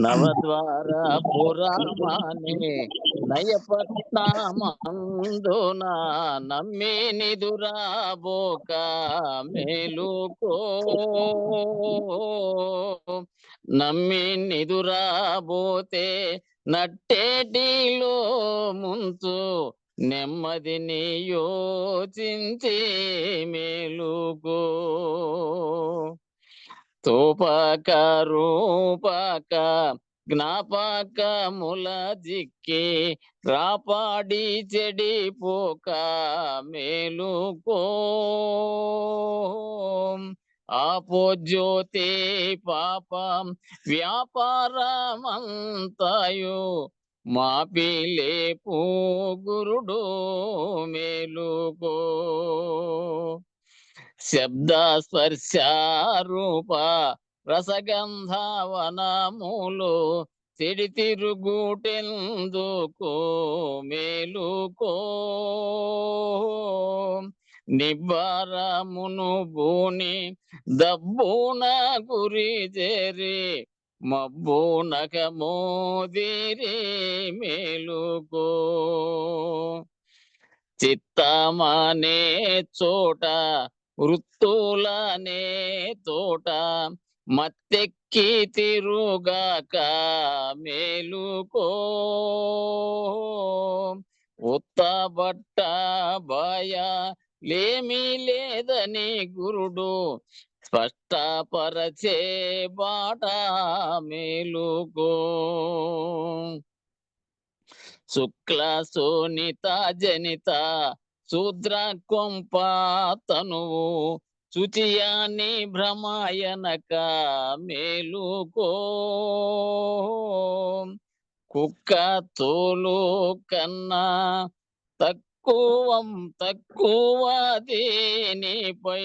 నవద్వార పురమానే నయపట్నమందున నమ్మి నిదురాబోక మేలుకో, నమ్మి నిదురాబోతే నట్టేటిలో ముంచు నెమ్మదిని యోచించి మేలుకో. తోపక రూపక జ్ఞాపకముల జిక్కి రాపాడి చెడిపోక మేలుకో. ఆపోజ్యోతి పాపం వ్యాపారమంతయు మాపిలేపు గురుడు మేలుకో. శబ్ద స్పర్శ రూప రసగంధవనములు చెడి తిరుగుటెందుకు మేలుకో. నిబ్బరమును బూని దబ్బున గురి చేరి మబ్బునక మోదిరి మేలుకో. చిత్తమనే చోట వృత్తులనే తోట మత్తెక్కి తిరుగాక మేలుకో. ఉత్తబట్ట భయ లేమి లేదని గురుడు స్పష్టపరచే బాట మేలుకో. శుక్ల శోణిత జనిత శూద్ర కొంప తనువు శుచియాని భ్రమాయనక మేలుకో. కుక్క తోలు కన్నా తక్కువ దేనిపై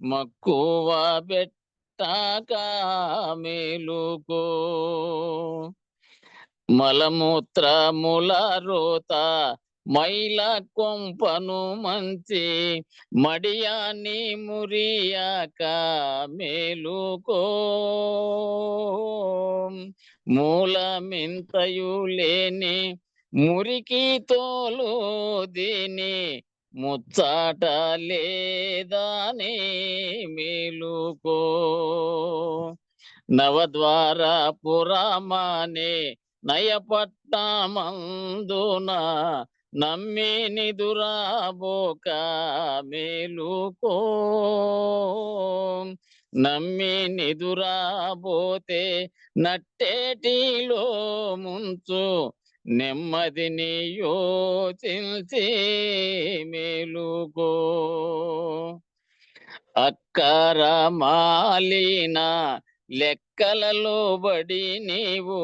మక్కువ పెట్టక మేలుకో. మలమూత్రముల రోత మైల కొంపను మంచి మడియాని మురియాక మేలుకో. మూలమింతయు లేని మురికి తోలు దీని ముచ్చాట లేదాని మేలుకో. నవద్వార పురమానే నయపట్నమందున నమ్మి నిదురాబోక మేలుకో. నమ్మి నిదురాబోతే నట్టేటిలో ముంచు నెమ్మదిని యోచించి మేలుకో. అక్కర మాలిన లెక్కలలో బడి నీవు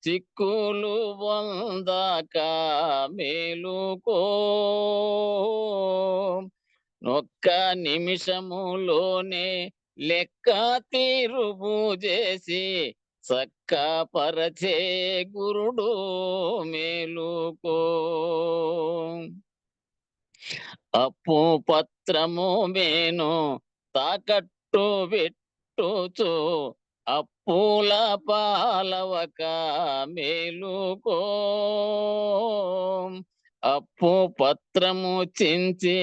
చిక్కులు వందాక మేలుకో. ఒక్క నిమిషములోనే లెక్క తీరుపు చేసి చక్కపరచే గురుడు మేలుకో. అప్పు పత్రము మేను తాకట్టు పెట్టుచు అప్పుల పాలవక మేలుకో. అప్పు పత్రము చించి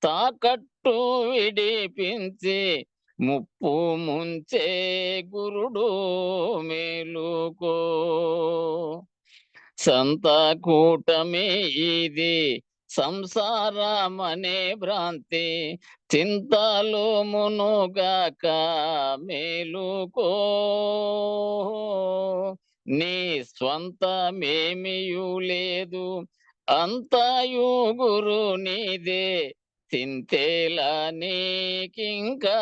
తాకట్టు విడిపించి ముప్పు ముంచే గురుడు మేలుకో. సంత కూటమి ఇది సంసారమనే భ్రాంతి చింతలు మునుగాక మేలుకో. నీ స్వంతమేమియు లేదు అంతయు గురు నీదే చింతేలా నీకింకా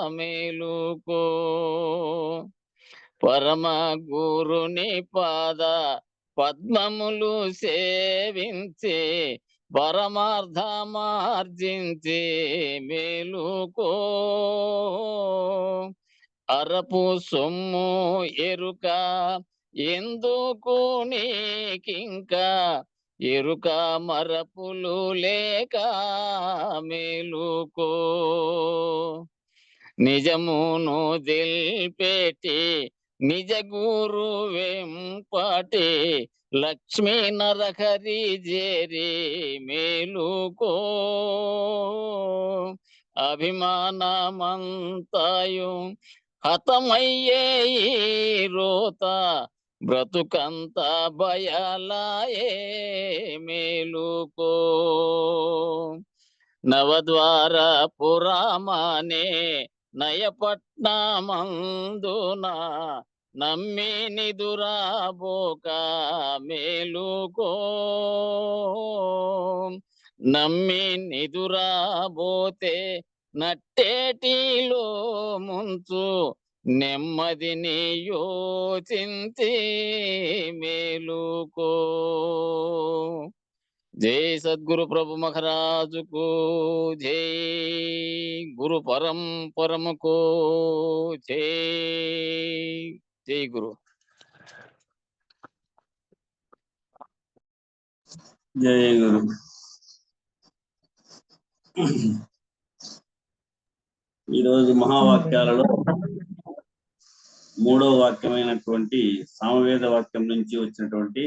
మేలుకో. పరమ గురుని పాద పద్మములు సేవించి పరమార్థమార్జించి మేలుకో. అరపు సొమ్ము ఎరుక ఎందుకు నీకింకా ఎరుక మరపులు లేక మేలుకో. నిజమును దిల్పెట్టి నిజ గురు వెంపటి లక్ష్మీ నరహరి జేరి మేలుకో. అభిమానమంతాయు హతమయ్యే ఈ రోత బ్రతుకంత భయలాయే మేలుకో. నవద్వార పురామానే నయపట్నమందున నమ్మి నిదురాబోక మేలుకో. నమ్మి నిదురాబోతే నట్టేటిలో ముంచు నెమ్మదిని యోచించి మేలుకో. జై సద్గురు ప్రభు మహారాజుకు జై. గురు పరంపరముకు జై. జై గురు. జై గురు. ఈరోజు మహావాక్యాలలో 3వ వాక్యమైనటువంటి సామవేద వాక్యం నుంచి వచ్చినటువంటి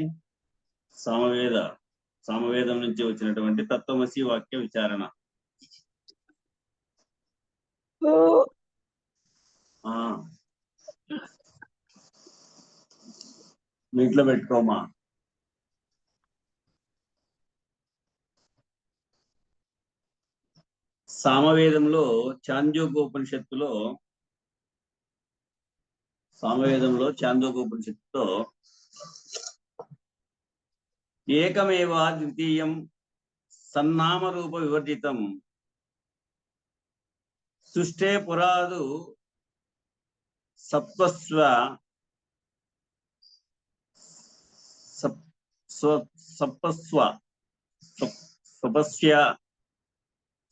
సామవేదం నుంచి వచ్చినటువంటి తత్వమసి వాక్య విచారణ. నీటిలో పెట్టుకోమా. సామవేదంలో చాంద్యోగోపనిషత్తులో ఏకమేవ ద్వితీయం సన్నామ రూప వివర్జితం సృష్టే పురాదు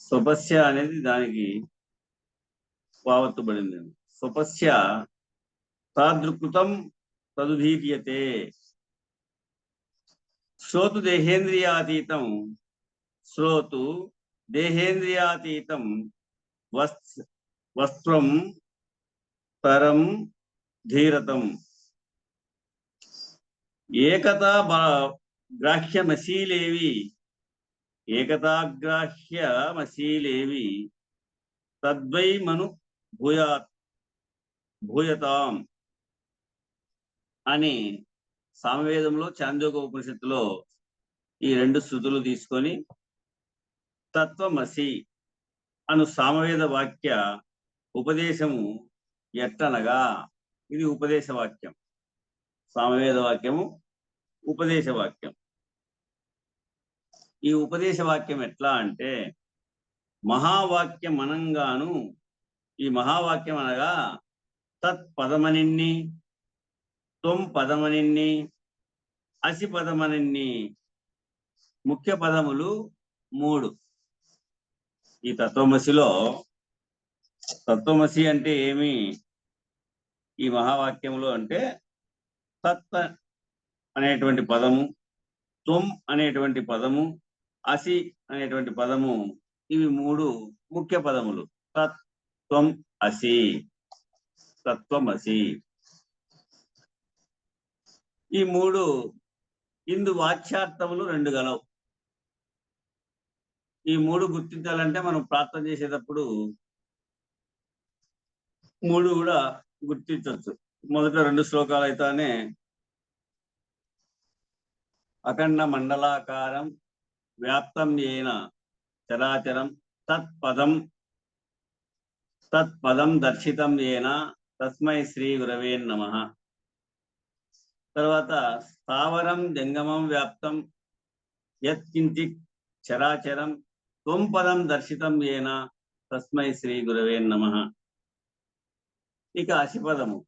స్వపస్య అనేది దానికి వావత్తుబడింది. స్వపస్య తాదృకృతం తదుధీర్యతే. శ్రోతు దేహేంద్రియాతీతం వస్త్రం పరం ధీరతం. ఏకతాగ్రాహ్యమశీలేవి తద్వై మను భూయతాం అని సామవేదంలో చాంద్యోగ ఉపనిషత్తులో ఈ 2 శృతులు తీసుకొని తత్వమసి అను సామవేద వాక్య ఉపదేశము ఎట్టనగా, ఇది ఉపదేశ వాక్యం. సామవేద వాక్యము ఉపదేశ వాక్యం. ఈ ఉపదేశ వాక్యం ఎట్లా అంటే, మహావాక్యం అనంగాను, ఈ మహావాక్యం అనగా తత్పదమనిన్ని, త్వం పదమనిన్ని, అసి పదమనిన్ని ముఖ్య పదములు 3. ఈ తత్వమసి అంటే ఏమి ఈ మహావాక్యంలో అంటే, తత్ అనేటువంటి పదము, త్వం అనేటువంటి పదము, అసి అనేటువంటి పదము, ఇవి 3 ముఖ్య పదములు. తత్వం అసి, తత్వమసి. ఈ 3 ఇందు వాచ్యార్థములు 2 గలవు. ఈ 3 గుర్తించాలంటే మనం ప్రార్థన చేసేటప్పుడు 3 కూడా గుర్తించవచ్చు. మొదట 2 శ్లోకాలు అయితేనే అఖండ మండలాకారం వ్యాప్తం ఏన చరాచరం తత్పదం దర్శితం ఏన తస్మై శ్రీ గురవే నమః. తర్వాత స్థావరం జంగమం వ్యాప్తం యత్కించిత్ చరాచరం త్వం పదం దర్శితం ఏన తస్మై శ్రీ గురవే నమః. ఇక అసిపదము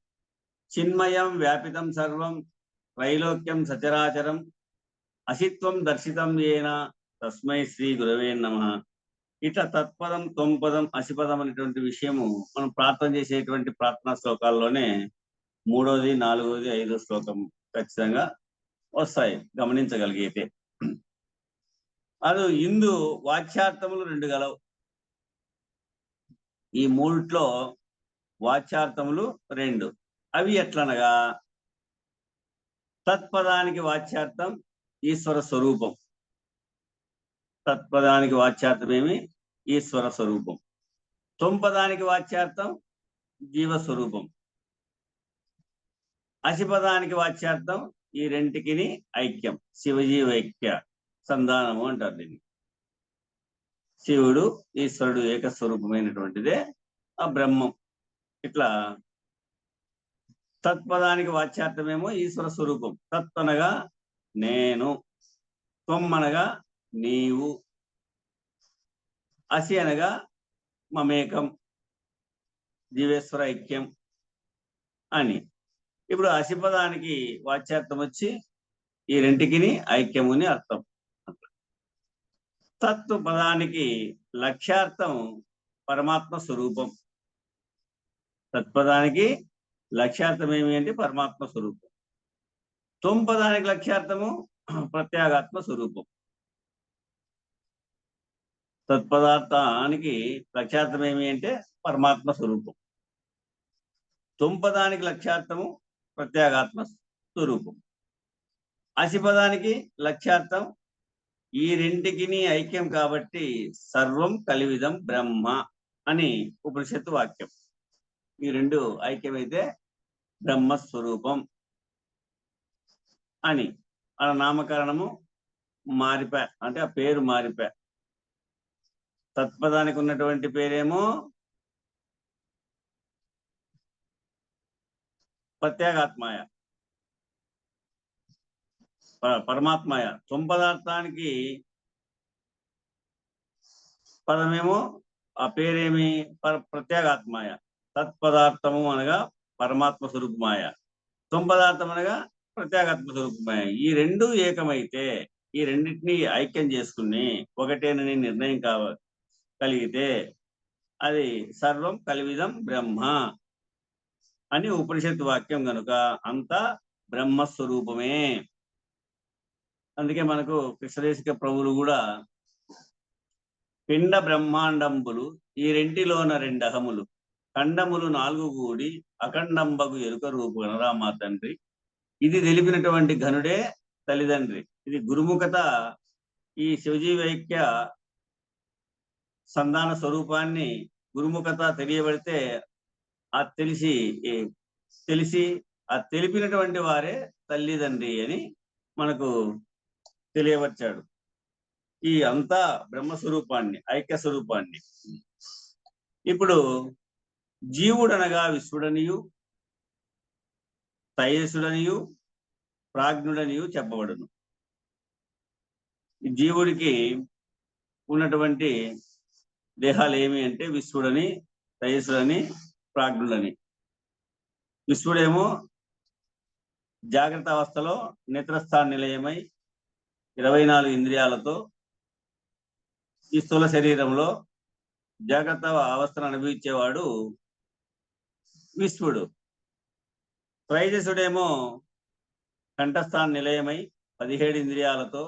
చిన్మయం వ్యాపితం సర్వం త్రైలోక్యం సచరాచరం అసిత్వం దర్శితం ఏన తస్మై శ్రీ గురవే నమః. ఇట్లా తత్పదం, త్వం పదం, అసిపదం అనేటువంటి విషయము మనం ప్రార్థన చేసేటువంటి ప్రార్థనా శ్లోకాల్లోనే 3వ, 4వ, 5వ శ్లోకం ఖచ్చితంగా వస్తాయి గమనించగలిగితే. అది ఇందు వాచ్యార్థములు 2 గలవు. ఈ మూడిట్లో వాచ్యార్థములు 2. అవి ఎట్లనగా తత్పదానికి వాచ్యార్థం ఈశ్వర స్వరూపం. తత్పదానికి వాచ్యార్థమేమి? ఈశ్వర స్వరూపం. తొంపదానికి వాచ్యార్థం జీవస్వరూపం. అసిపదానికి వాచ్యార్థం ఈ రెంటికిని ఐక్యం, శివజీవైక్య సంధానము అంటారు దీన్ని. శివుడు ఈశ్వరుడు ఏకస్వరూపమైనటువంటిదే ఆ బ్రహ్మం. ఇట్లా తత్పదానికి వాచ్యార్థమేమో ఈశ్వర స్వరూపం. తత్ అనగా నేను, త్వం అనగా నీవు, అసి అనగా మమేకం, జీవేశ్వర ఐక్యం అని. ఇప్పుడు అసిపదానికి వాచ్యార్థం వచ్చి ఈ రెంటికిని ఐక్యముని అర్థం. తత్వ పదానికి లక్ష్యార్థం పరమాత్మ స్వరూపం. తత్పదానికి లక్ష్యార్థం ఏమి అంటే పరమాత్మ స్వరూపం. తొంపదానికి లక్ష్యార్థము ప్రత్యేగాత్మ స్వరూపం. తత్పదార్థానికి లక్ష్యార్థం ఏమి అంటే పరమాత్మ స్వరూపం. తొంపదానికి లక్ష్యార్థము ప్రత్యేగాత్మ స్వరూపం. అసిపదానికి లక్ష్యార్థం ఈ రెంటికిని ఐక్యం కాబట్టి సర్వం కలివిదం బ్రహ్మ అని ఉపనిషత్తు వాక్యం. ఈ రెండు ఐక్యమైతే బ్రహ్మస్వరూపం అని. ఆ నామకరణము మారిపా, అంటే ఆ పేరు మారిపా. తత్పదానికి ఉన్నటువంటి పేరేమో ప్రత్యేగాత్మాయ, పరమాత్మాయ. తొంపదార్థానికి పదమేమో ఆ పేరేమి ప్రత్యేగాత్మాయ. తత్పదార్థము అనగా పరమాత్మ స్వరూపమాయ, తొంపదార్థం అనగా ప్రత్యేగాత్మ స్వరూపమాయ. ఈ రెండు ఏకమైతే, ఈ రెండింటినీ ఐక్యం చేసుకుని ఒకటేనని నిర్ణయం కలిగితే అది సర్వం కలివిదం బ్రహ్మ అని ఉపనిషత్తు వాక్యం. కనుక అంతా బ్రహ్మస్వరూపమే. అందుకే మనకు కృష్ణదేశిక ప్రభువులు కూడా పిండ బ్రహ్మాండంబులు ఈ రెంటిలోన 2 అహములు, ఖండములు 4 కూడి అఖండంబగు ఎరుక రూపు గణరామా తండ్రి. ఇది తెలిపినటువంటి ఘనుడే తల్లిదండ్రి. ఇది గురుముఖత. ఈ శివజీవైక్య సంధాన స్వరూపాన్ని గురుముఖత తెలియబడితే ఆ తెలిసి ఆ తెలిపినటువంటి వారే తల్లిదండ్రి అని మనకు తెలియవచ్చాడు. ఈ అంతా బ్రహ్మస్వరూపాన్ని, ఐక్య స్వరూపాన్ని. ఇప్పుడు జీవుడనగా విశ్వడనియు, తైజసుడనియు, ప్రాజ్ఞుడనియు చెప్పబడును. ఈ జీవుడికి ఉన్నటువంటి దేహాలు ఏమి అంటే విశ్వడని, తైజసుడని, ప్రాజ్ఞుడని. విశ్వడేమో జాగ్రత్త అవస్థలో నేత్రస్థాన నిలయమై 24 ఇంద్రియాలతో ఈ స్థూల శరీరంలో జాగ్రత్త అవస్థను అనుభవించేవాడు విశ్వడు. త్రైజసుడేమో కంఠస్థాన నిలయమై 17 ఇంద్రియాలతో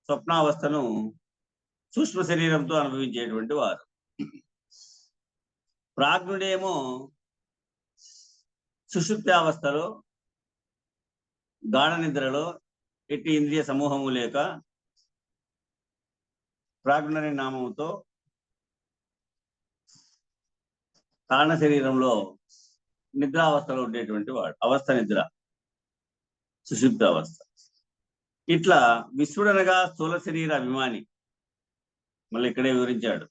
స్వప్నావస్థను సూక్ష్మ శరీరంతో అనుభవించేటువంటి వారు. ప్రాజ్ఞుడేమో సుషుప్తావస్థలో గాఢ నిద్రలో ఎట్టి ఇంద్రియ సమూహము లేక ప్రాజ్ఞుని నామముతో కారణ శరీరంలో నిద్రావస్థలో ఉండేటువంటి వాడు. అవస్థ నిద్ర, సుషుప్త అవస్థ. ఇట్లా విశ్వడనగా స్థూల శరీర అభిమాని. మళ్ళీ ఇక్కడే వివరించాడు.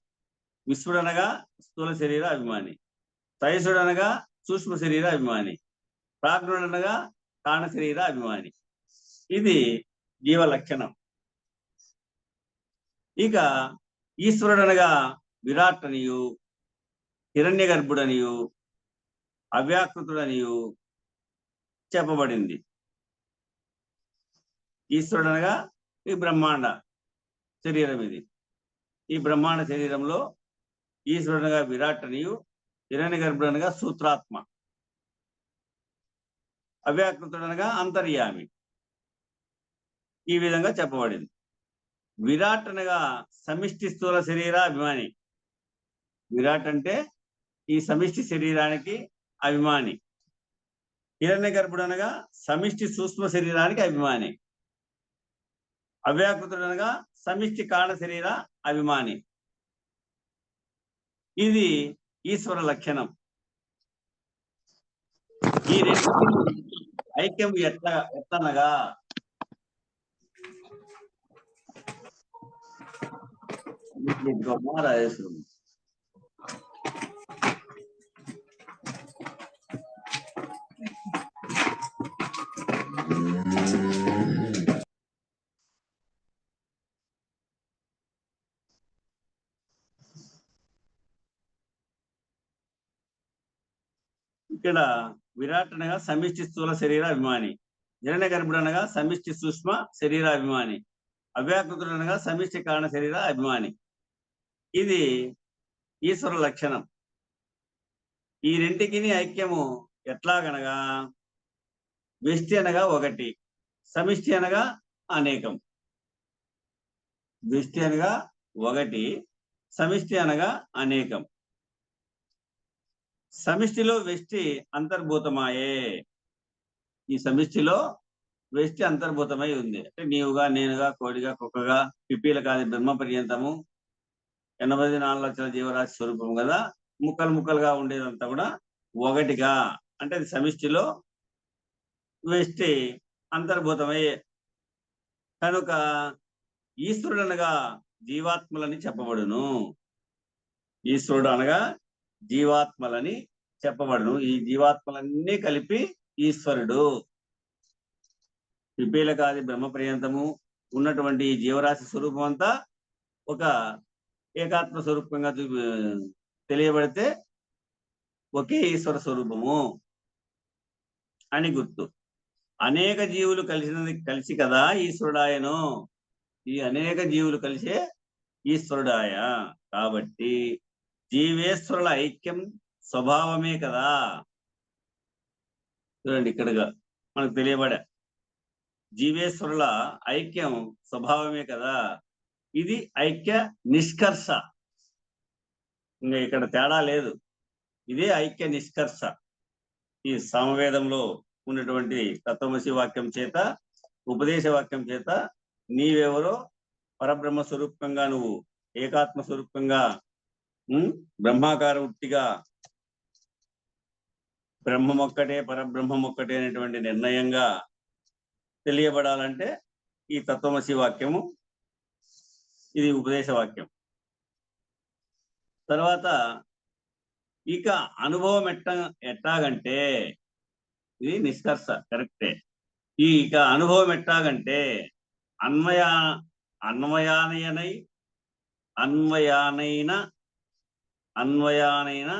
విశ్వడనగా స్థూల శరీర అభిమాని, తైజసుడనగా సూక్ష్మ శరీర అభిమాని, ప్రాజ్ఞుడనగా కారణ శరీర అభిమాని. ఇది జీవ లక్షణం. ఇక ఈశ్వరుడనగా విరాట్ అనియు, హిరణ్య గర్భుడనియు, అవ్యాకృతుడనియు చెప్పబడింది. ఈశ్వరుడనగా ఈ బ్రహ్మాండ శరీరం. ఇది ఈ బ్రహ్మాండ శరీరంలో ఈశ్వరుడనగా విరాట్ అనియు, హిరణ్య గర్భుడనగా సూత్రాత్మ, అవ్యాకృతుడనగా అంతర్యామి. ఈ విధంగా చెప్పబడింది. విరాట్ అనగా సమిష్టి స్థూల శరీర అభిమాని. విరాట్ అంటే ఈ సమిష్టి శరీరానికి అభిమాని. హిరణ్య గర్భుడు అనగా సమిష్టి సూక్ష్మ శరీరానికి అభిమాని. అవ్యాకృతుడు అనగా సమిష్టి కారణ శరీర అభిమాని. ఇది ఈశ్వర లక్షణం. ఈ రెండు ఐక్యం ఎట్లనగా రాజేశ్వరం ఇక్కడ విరాట్ అనగా సమిష్టి స్థూల శరీర అభిమాని. హిరణ్య గర్భుడు అనగా సమిష్టి సూక్ష్మ శరీర అభిమాని. అవ్యాకృతుడు అనగా సమిష్టి కారణ శరీర అభిమాని. ఇది ఈశ్వర లక్షణం. ఈ రెంటికి ఐక్యము ఎట్లాగనగా వ్యష్టి అనగా ఒకటి, సమిష్టి అనగా అనేకం. వ్యష్టి అనగా ఒకటి, సమిష్టి అనగా అనేకం. సమిష్టిలో వ్యష్టి అంతర్భూతమాయే. ఈ సమిష్టిలో వ్యష్టి అంతర్భూతమై ఉంది. అంటే నీవుగా, నేనుగా, కోడిగా, కుక్కగా, పిప్పీల కాది బ్రహ్మ పర్యంతము 84 లక్షల జీవరాశి స్వరూపం కదా. ముక్కలు ముక్కలుగా ఉండేదంతా కూడా ఒకటిగా, అంటే అది సమిష్టిలో వ్యష్టి అంతర్భూతమయ్యే కనుక ఈశ్వరుడు అనగా జీవాత్మలని చెప్పబడును. ఈశ్వరుడు అనగా జీవాత్మలని చెప్పబడును. ఈ జీవాత్మలన్నీ కలిపి ఈశ్వరుడు. పిపీలకాది బ్రహ్మ పర్యంతము ఉన్నటువంటి ఈ జీవరాశి స్వరూపం అంతా ఒక ఏకాత్మ స్వరూపంగా తెలియబడితే ఒకే ఈశ్వర స్వరూపము అని గుర్తు. అనేక జీవులు కలిసి కదా ఈశ్వరుడాయను. ఈ అనేక జీవులు కలిసే ఈశ్వరుడాయ. కాబట్టి జీవేశ్వరుల ఐక్యం స్వభావమే కదా. చూడండి, ఇక్కడగా మనకు తెలియబడే జీవేశ్వరుల ఐక్యం స్వభావమే కదా. ఇది ఐక్య నిష్కర్ష. ఇంకా ఇక్కడ తేడా లేదు. ఇదే ఐక్య నిష్కర్ష. ఈ సామవేదంలో ఉన్నటువంటి తత్వమసి వాక్యం చేత, ఉపదేశ వాక్యం చేత నీవెవరో పరబ్రహ్మ స్వరూపంగా, నువ్వు ఏకాత్మ స్వరూపంగా, బ్రహ్మాకార ఉట్టిగా బ్రహ్మమొక్కటే పరబ్రహ్మమొక్కటే అనేటువంటి నిర్ణయంగా తెలియబడాలంటే ఈ తత్వమసి వాక్యము, ఇది ఉపదేశ వాక్యం. తర్వాత ఇక అనుభవం ఎట్టాగంటే, ఇది నిష్కర్ష కరెక్టే. ఇక అనుభవం ఎట్టాగంటే అన్వయానైన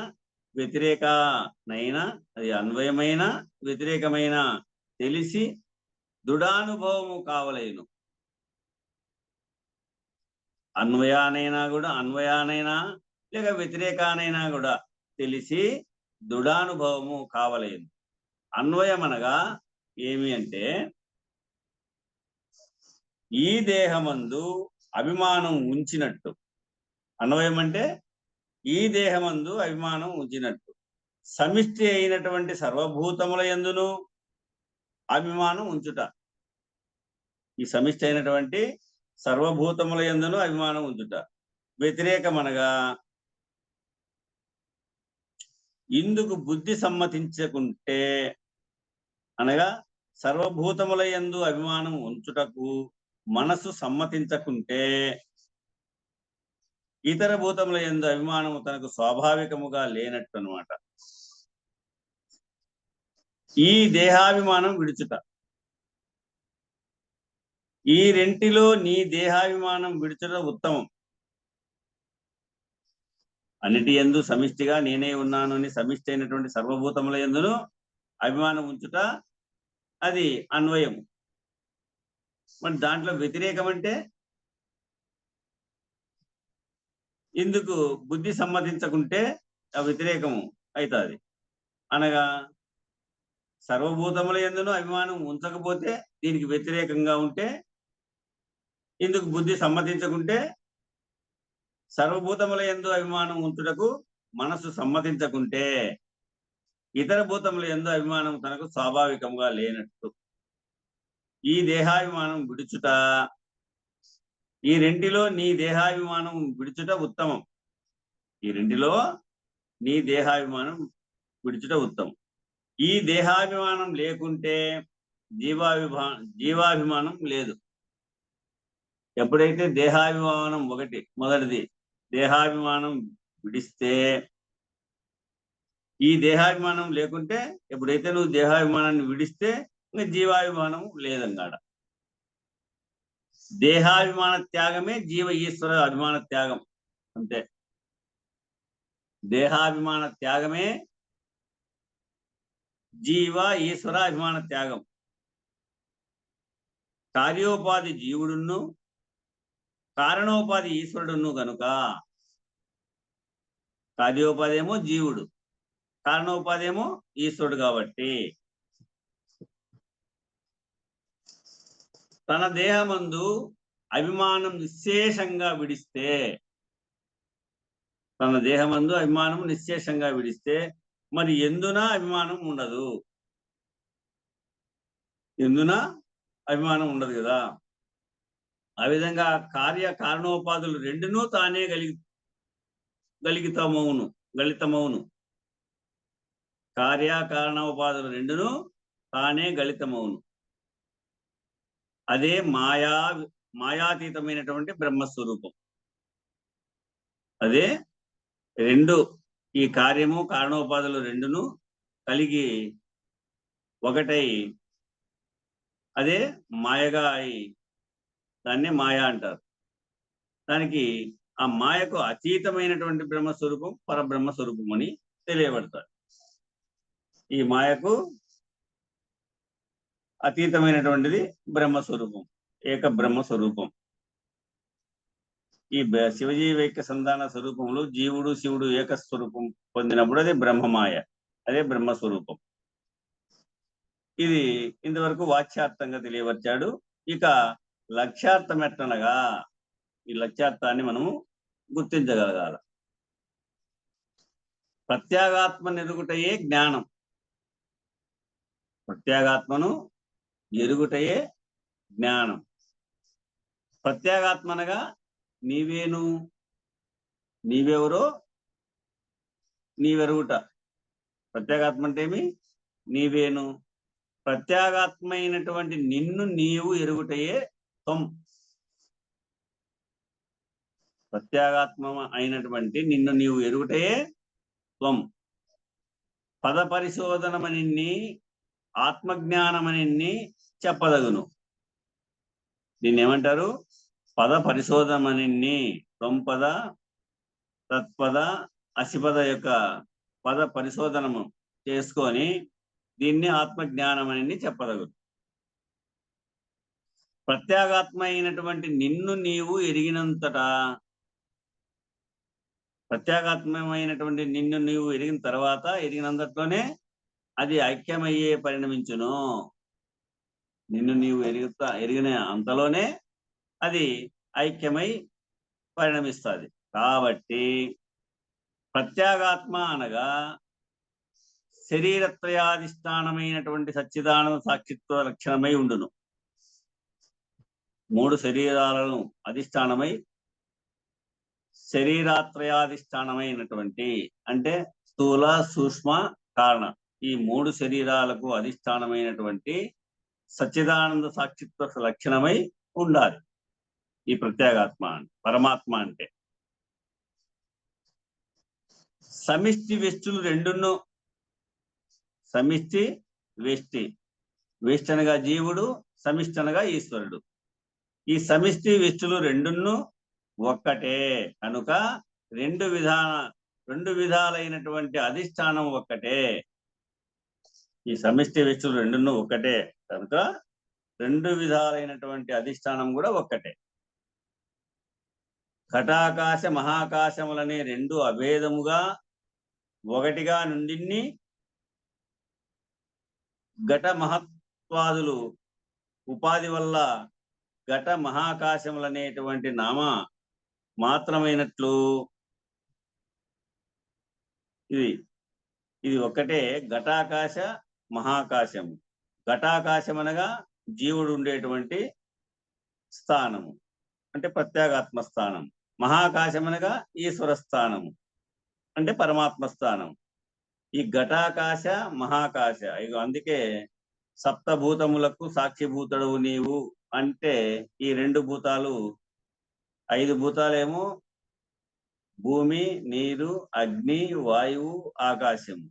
వ్యతిరేకనైనా, అది అన్వయమైన వ్యతిరేకమైన తెలిసి దృఢానుభవము కావలేను. అన్వయానైనా లేక వ్యతిరేకానైనా కూడా తెలిసి దృఢానుభవము కావలేను. అన్వయం అనగా ఏమి అంటే, ఈ దేహమందు అభిమానం ఉంచినట్టు. అన్వయం అంటే ఈ దేహమందు అభిమానం ఉంచినట్టు. సమిష్టి అయినటువంటి సర్వభూతముల యందును అభిమానం ఉంచుట. ఈ సమిష్టి అయినటువంటి సర్వభూతముల యందును అభిమానం ఉంచుట. వ్యతిరేకమనగా ఇందుకు బుద్ధి సమ్మతించకుంటే, అనగా సర్వభూతముల యందు అభిమానం ఉంచుటకు మనసు సమ్మతించకుంటే ఇతర భూతముల యందు అభిమానము తనకు స్వాభావికముగా లేనట్టు అన్నమాట. ఈ దేహాభిమానం విడుచుట. ఈ రెంటిలో నీ దేహాభిమానం విడుచుట ఉత్తమం. అన్నిటి యందు సమిష్టిగా నేనే ఉన్నాను అని సమిష్టి అయినటువంటి సర్వభూతముల యందును అభిమానం ఉంచుట, అది అన్వయం. మరి దాంట్లో వ్యతిరేకం అంటే ఇందుకు బుద్ధి సమ్మతించకుంటే ఆ వ్యతిరేకము అవుతుంది. అనగా సర్వభూతముల యందును అభిమానం ఉంచకపోతే, దీనికి వ్యతిరేకంగా ఉంటే ఇందుకు బుద్ధి సమ్మతించకుంటే సర్వభూతముల యందు అభిమానం ఉంచుటకు మనసు సమ్మతించకుంటే ఇతర భూతముల యందు అభిమానం తనకు స్వాభావికంగా లేనట్టు. ఈ దేహాభిమానం విడుచుట, ఈ రెంటిలో నీ దేహాభిమానం విడుచుట ఉత్తమం. ఈ రెంటిలో నీ దేహాభిమానం విడుచుట ఉత్తమం. ఈ దేహాభిమానం లేకుంటే జీవాభిమానం లేదు. ఎప్పుడైతే దేహాభిమానం మొదటిది దేహాభిమానం విడిస్తే, ఈ దేహాభిమానం లేకుంటే ఎప్పుడైతే నువ్వు దేహాభిమానాన్ని విడిస్తే ఇంకా జీవాభిమానం లేదన్నాడ. దేహాభిమాన త్యాగమే జీవ ఈశ్వర అభిమాన త్యాగం. అంతే. దేహాభిమాన త్యాగమే జీవ ఈశ్వర అభిమాన త్యాగం. కార్యోపాధి జీవుడును, కారణోపాధి ఈశ్వరుడును కనుక కార్యోపాధి ఏమో జీవుడు, కారణోపాధి ఏమో ఈశ్వరుడు. కాబట్టి తన దేహమందు అభిమానం నిశ్శేషంగా విడిస్తే, తన దేహమందు అభిమానం నిశ్శేషంగా విడిస్తే మరి ఎందున అభిమానం ఉండదు. ఎందున అభిమానం ఉండదు కదా. ఆ విధంగా కార్య కారణోపాధులు రెండునూ తానే గళితమవును. కార్య కారణోపాధులు రెండును తానే గళితమవును. అదే మాయాతీతమైనటువంటి బ్రహ్మస్వరూపం. అదే రెండు, ఈ కార్యము కారణోపాధులు రెండును కలిగి ఒకటై అదే మాయగా అయి దాన్ని మాయ అంటారు. దానికి ఆ మాయకు అతీతమైనటువంటి బ్రహ్మస్వరూపం పరబ్రహ్మస్వరూపం అని తెలియబడతారు. ఈ మాయకు అతీతమైనటువంటిది బ్రహ్మస్వరూపం, ఏక బ్రహ్మస్వరూపం. ఈ శివజీవైక్య సంధాన స్వరూపంలో జీవుడు శివుడు ఏకస్వరూపం పొందినప్పుడు అదే బ్రహ్మమాయ, అదే బ్రహ్మస్వరూపం. ఇది ఇంతవరకు వాచ్యార్థంగా తెలియవచ్చాడు. ఇక లక్ష్యార్థం ఎట్లనగా, ఈ లక్ష్యార్థాన్ని మనము గుర్తించగలగాల. ప్రత్యేగాత్మ ఎరుగుటయే జ్ఞానం. ప్రత్యేగాత్మను ఎరుగుటయే జ్ఞానం. ప్రత్యేగాత్మనగా నీవేను, నీవెవరో నీవెరుగుట. ప్రత్యేగాత్మ అంటే ఏమి? నీవేను. ప్రత్యేగాత్మ అయినటువంటి నిన్ను నీవు ఎరుగుటయే త్వం. ప్రత్యేగాత్మ అయినటువంటి నిన్ను నీవు ఎరుగుటయే త్వం. పద పరిశోధనమని ఆత్మజ్ఞానమని చెప్పదగును. దీన్ని ఏమంటారు? పద పరిశోధనమని. త్వంపద, తత్పద, అసిపద యొక్క పద పరిశోధనము చేసుకొని దీన్ని ఆత్మజ్ఞానమని చెప్పదగును. ప్రత్యేగాత్మ అయినటువంటి నిన్ను నీవు ఎరిగినంతటా, ప్రత్యేగాత్మైనటువంటి నిన్ను నీవు ఎరిగిన తర్వాత ఎరిగినంతట్లోనే అది ఐక్యమయ్యే పరిణమించును. నిన్ను నీవు ఎరిగిన అంతలోనే అది ఐక్యమై పరిణమిస్తుంది. కాబట్టి ప్రత్యేగాత్మ అనగా శరీరత్రయాధిష్టానమైనటువంటి సచ్చిదానంద సాక్షిత్వ లక్షణమై ఉండును. 3 శరీరాలను అధిష్టానమై శరీరాత్రయాధిష్టానమైనటువంటి, అంటే స్థూల సూక్ష్మ కారణ, ఈ 3 శరీరాలకు అధిష్టానమైనటువంటి సచ్చిదానంద సాక్షిత్వ లక్షణమై ఉండాలి ఈ ప్రత్యేగాత్మ, పరమాత్మ అంటే. సమిష్టి వెష్టులు రెండును, సమిష్టి వెష్టి, వెష్టి అనగా జీవుడు, సమిష్టి అనగా ఈశ్వరుడు. ఈ సమిష్టి వెష్టులు రెండును ఒక్కటే కనుక రెండు విధాలైనటువంటి అధిష్టానం ఒక్కటే. ఈ సమిష్టి వెష్టులు రెండును ఒక్కటే కనుక 2 విధాలైనటువంటి అధిష్టానం కూడా ఒక్కటే. ఘటాకాశ మహాకాశములనే 2 అభేదముగా ఒకటిగా నుండిన్ని ఘట మహత్వాదులు ఉపాధి వల్ల ఘట మహాకాశములనేటువంటి నామ మాత్రమైనట్లు ఇది ఇది ఒక్కటే ఘటాకాశ మహాకాశము. ఘటాకాశం అనగా జీవుడు ఉండేటువంటి స్థానము అంటే ప్రత్యేగాత్మ స్థానం. మహాకాశం అనగా ఈశ్వర స్థానము అంటే పరమాత్మ స్థానం. ఈ ఘటాకాశ మహాకాశ ఇగో అందుకే సప్తభూతములకు సాక్షిభూతుడవు నీవు అంటే ఈ రెండు భూతాలు, 5 భూతాలేమో భూమి, నీరు, అగ్ని, వాయువు, ఆకాశము.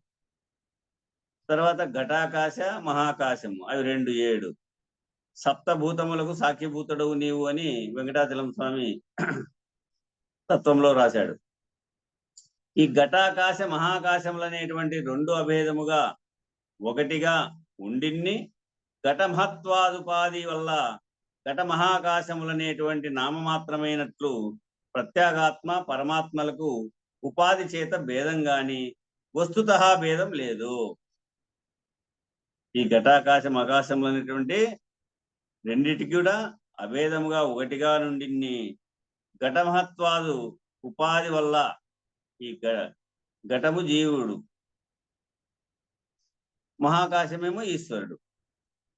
తర్వాత ఘటాకాశ మహాకాశము అవి 2 7. సప్తభూతములకు సాక్షిభూతుడవు నీవు అని వెంకటాచలం స్వామి తత్వంలో రాశాడు. ఈ ఘటాకాశ మహాకాశములు అనేటువంటి 2 అభేదముగా ఒకటిగా ఉండిన్ని ఘటమహత్వాదుపాధి వల్ల ఘట మహాకాశములనేటువంటి నామమాత్రమైనట్లు ప్రత్యేగాత్మ పరమాత్మలకు ఉపాధి చేత భేదం గాని వస్తుతః భేదం లేదు. ఈ ఘటాకాశ మహాకాశములు అనేటువంటి రెండిటికి కూడా అభేదముగా ఒకటిగా నుండి ఘటమహత్వాదు ఉపాధి వల్ల ఈ ఘటము జీవుడు, మహాకాశమేమో ఈశ్వరుడు.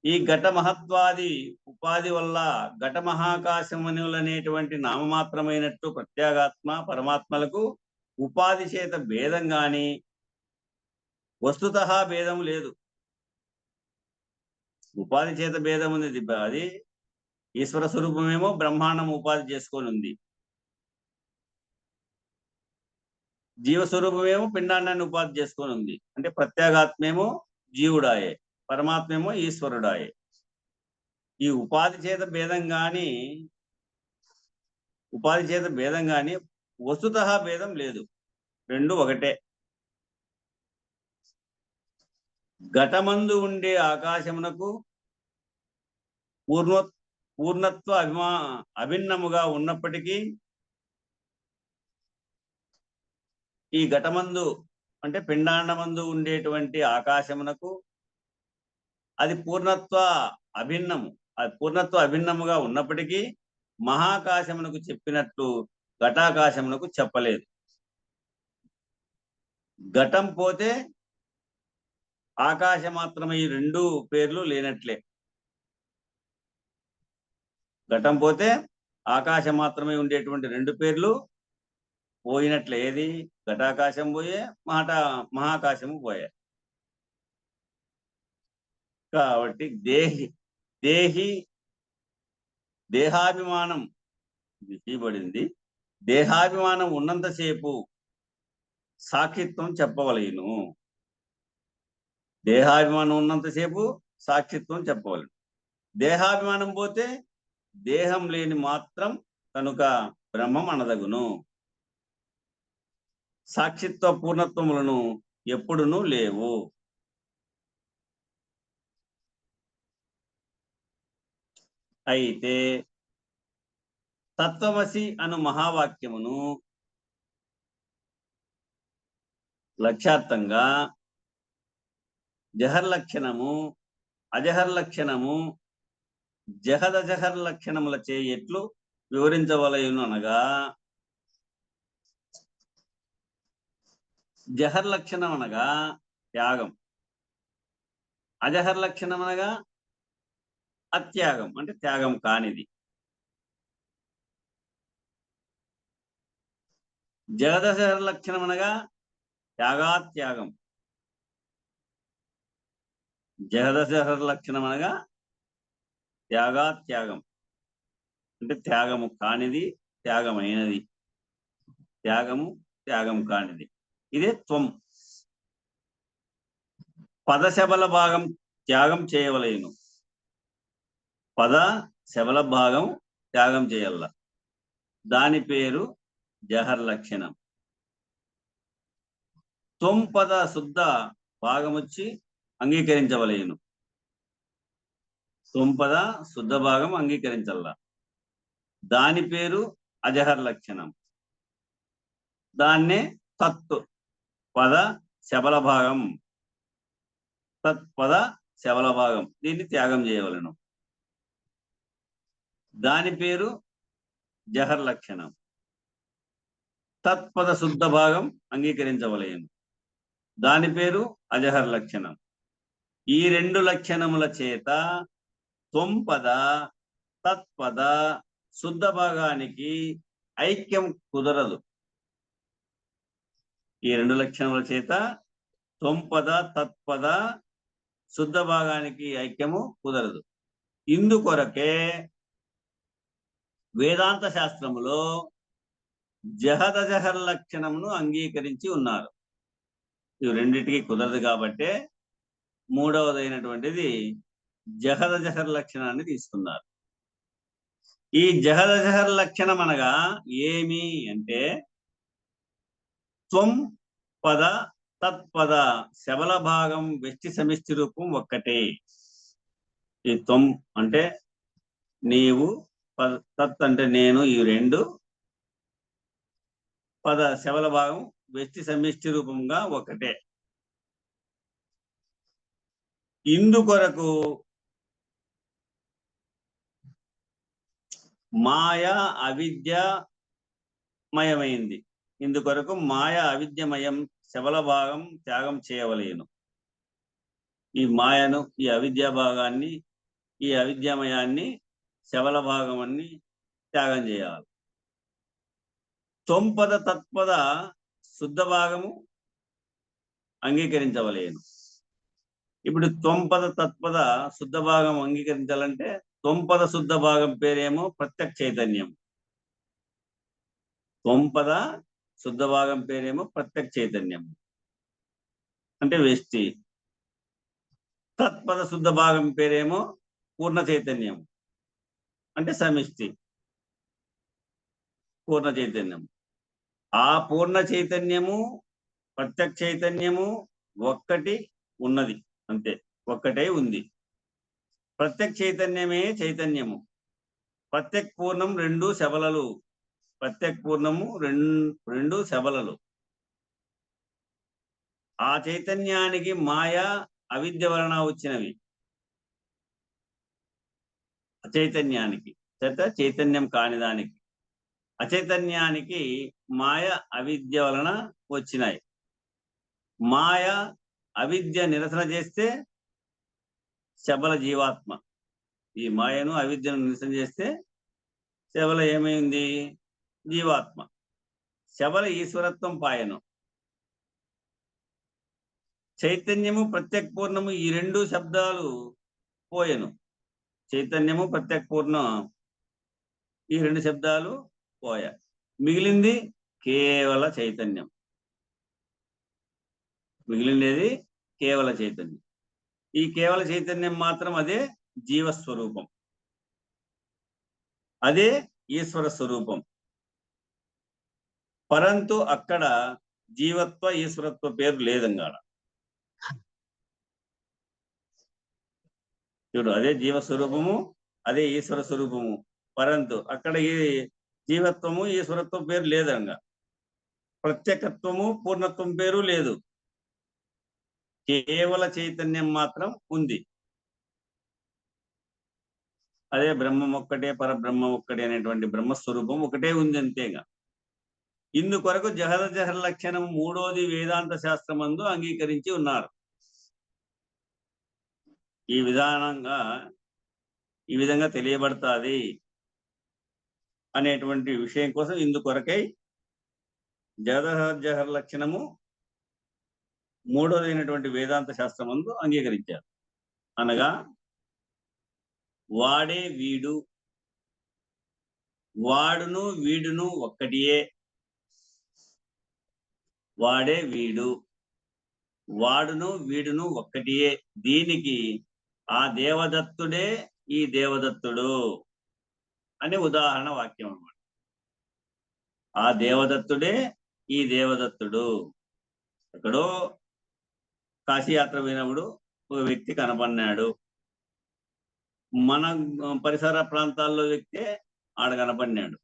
ఈ ఘట మహత్వాది ఉపాధి వల్ల ఘట మహాకాశములనేటువంటి నామమాత్రమైనట్టు ప్రత్యేగాత్మ పరమాత్మలకు ఉపాధి చేత భేదం గాని వస్తుతః భేదం లేదు. ఉపాధి చేత భేదం ఉంది, అది ఈశ్వర స్వరూపమేమో బ్రహ్మాండం ఉపాధి చేసుకొని ఉంది. జీవస్వరూపమేమో పిండాండాన్ని ఉపాధి చేసుకొని ఉంది. అంటే ప్రత్యేగాత్మేమో జీవుడాయే, పరమాత్మేమో ఈశ్వరుడాయే. ఈ ఉపాధి చేత భేదం గాని వస్తుతః భేదం లేదు. రెండు ఒకటే. ఘటమందు ఉండే ఆకాశమునకు పూర్ణత్వ అభిన్నముగా ఉన్నప్పటికీ ఈ ఘటమందు అంటే పిండాండమందు ఉండేటువంటి ఆకాశమునకు అది పూర్ణత్వ అభిన్నముగా ఉన్నప్పటికీ మహాకాశమునకు చెప్పినట్లు ఘటాకాశమునకు చెప్పలేదు. ఘటం పోతే ఆకాశ మాత్రమే, ఈ 2 పేర్లు లేనట్లే. ఘటం పోతే ఆకాశం మాత్రమే ఉండేటువంటి 2 పేర్లు పోయినట్లే. ఏది? ఘటాకాశం పోయే, మహాకాశము పోయే. కాబట్టి దేహాభిమానం తీయబడింది. దేహాభిమానం ఉన్నంతసేపు సాక్షిత్వం చెప్పవలేను. దేహాభిమానం ఉన్నంతసేపు సాక్షిత్వం చెప్పవలను. దేహాభిమానం పోతే దేహం లేని మాత్రం కనుక బ్రహ్మం అనదగును. సాక్షిత్వ పూర్ణత్వములను ఎప్పుడునూ లేవు. అయితే తత్వమసి అను మహావాక్యమును లక్ష్యార్థంగా జహర్లక్షణము, అజహర్లక్షణము, జహదజహర్లక్షణములచే ఎట్లు వివరించవలయును అనగా, జహర్లక్షణం అనగా త్యాగం, అజహర్లక్షణం అనగా అత్యాగం అంటే త్యాగం కానిది. జగదజహర్లక్షణం అనగా త్యాగాత్యాగం. జగదజహర్లక్షణం అనగా త్యాగాత్యాగం అంటే త్యాగము కానిది, త్యాగమైనది. త్యాగము, త్యాగం కానిది. ఇదే త్వం. పదశబల భాగం త్యాగం చేయవలేను. పద శబల భాగం త్యాగం చేయాల. దాని పేరు జహర్లక్షణం. త్వం పద శుద్ధ భాగం వచ్చి అంగీకరించవలేను. త్వం పద శుద్ధ భాగం అంగీకరించాల. దాని పేరు అజహర్లక్షణం. దాన్నే తత్ పద శబల భాగం, తత్పద శబల భాగం, దీన్ని త్యాగం చేయవలను. దాని పేరు జహర్ లక్షణం. తత్పద శుద్ధ భాగం అంగీకరించవలేను, దాని పేరు అజహర్ లక్షణం. ఈ రెండు లక్షణముల చేత త్వంపద తత్పద శుద్ధ భాగానికి ఐక్యం కుదరదు. ఈ రెండు లక్షణముల చేత త్వంపద తత్పద శుద్ధ భాగానికి ఐక్యము కుదరదు. ఇందుకొరకే వేదాంత శాస్త్రములో జహదజహర్ లక్షణమును అంగీకరించి ఉన్నారు. ఇవి రెండింటికి కుదరదు కాబట్టే మూడవదైనటువంటిది జహదజహర్ లక్షణాన్ని తీసుకున్నారు. ఈ జహదజహర్ లక్షణం అనగా ఏమి అంటే త్వం పద తత్పద శబల భాగం వ్యష్టి సమిష్టి రూపం ఒక్కటే. ఈ త్వం అంటే నీవు, తత్ అంటే నేను, ఈ రెండు, పద శబల భాగం వ్యష్టి సమిష్టి రూపంగా ఒకటే. ఇందుకొరకు మాయ అవిద్యమయమైంది. ఇందుకొరకు మాయ అవిద్యమయం శబల భాగం త్యాగం చేయవలేను. ఈ మాయను, ఈ అవిద్యా భాగాన్ని, ఈ అవిద్యామయాన్ని, శబల భాగమాన్ని త్యాగం చేయాలి. త్వంపద తత్పద శుద్ధ భాగము అంగీకరించవలేను. ఇప్పుడు త్వంపద తత్పద శుద్ధ భాగం అంగీకరించాలంటే త్వంపద శుద్ధ భాగం పేరేమో ప్రత్యక్ష చైతన్యం. త్వంపద శుద్ధ భాగం పేరేమో ప్రత్యక్ష చైతన్యం అంటే వ్యష్టి. తత్పద శుద్ధ భాగం పేరేమో పూర్ణ చైతన్యం అంటే సమిష్టి, పూర్ణ చైతన్యం. ఆ పూర్ణ చైతన్యము ప్రత్యక్ష చైతన్యము ఒక్కటి ఉన్నది, అంతే, ఒక్కటే ఉంది. ప్రత్యక్ష చైతన్యమే చైతన్యము. ప్రత్యక్ పూర్ణం రెండు శబలలు, ప్రత్యక్ పూర్ణము రెండు శబలలు. ఆ చైతన్యానికి మాయ అవిద్య వలన వచ్చినవి. అచైతన్యానికి చైతన్యం కాని దానికి, అచైతన్యానికి మాయ అవిద్య వలన వచ్చినాయి. మాయ అవిద్య నిరసన చేస్తే శబల జీవాత్మ. ఈ మాయను అవిద్యను నిరసన చేస్తే శబల ఏమైంది? జీవాత్మ. శబల ఈశ్వరత్వం పాయను. చైతన్యము ప్రత్యక్ పూర్ణము ఈ రెండు శబ్దాలు పోయెను. చైతన్యము ప్రత్యక్ పూర్ణం ఈ రెండు శబ్దాలు పోయ, మిగిలింది కేవల చైతన్యం. మిగిలినది కేవల చైతన్యం. ఈ కేవల చైతన్యం మాత్రం అదే జీవస్వరూపం, అదే ఈశ్వర స్వరూపం. పరంతు అక్కడ జీవత్వ ఈశ్వరత్వ పేరు లేదంగాడ. చూడు, అదే జీవస్వరూపము, అదే ఈశ్వర స్వరూపము. పరంతు అక్కడ ఈ జీవత్వము ఈశ్వరత్వం పేరు లేదంగా. ప్రత్యేకత్వము పూర్ణత్వం పేరు లేదు, కేవల చైతన్యం మాత్రం ఉంది. అదే బ్రహ్మం ఒక్కటే, పరబ్రహ్మం ఒక్కటే అనేటువంటి బ్రహ్మస్వరూపం ఒకటే ఉంది, అంతేగా. ఇందుకొరకు జహదజహర్ లక్షణం మూడోది వేదాంత శాస్త్రమందు అంగీకరించి ఉన్నారు. ఈ విధంగా తెలియబడతాది అనేటువంటి విషయం కోసం ఇందుకొరకై జహదజహర్ లక్షణము మూడోదైనటువంటి వేదాంత శాస్త్రమందు అంగీకరించారు. అనగా వాడే వీడు, వాడును వీడును ఒక్కటియే. వాడే వీడు, వాడును వీడును ఒక్కటియే. దీనికి ఆ దేవదత్తుడే ఈ దేవదత్తుడు అని ఉదాహరణ వాక్యం అన్నమాట. ఆ దేవదత్తుడే ఈ దేవదత్తుడు. ఎక్కడో కాశీయాత్ర పోయినప్పుడు ఒక వ్యక్తి కనపడినాడు. మన పరిసర ప్రాంతాల్లో వ్యక్తే ఆడ కనపడినాడు.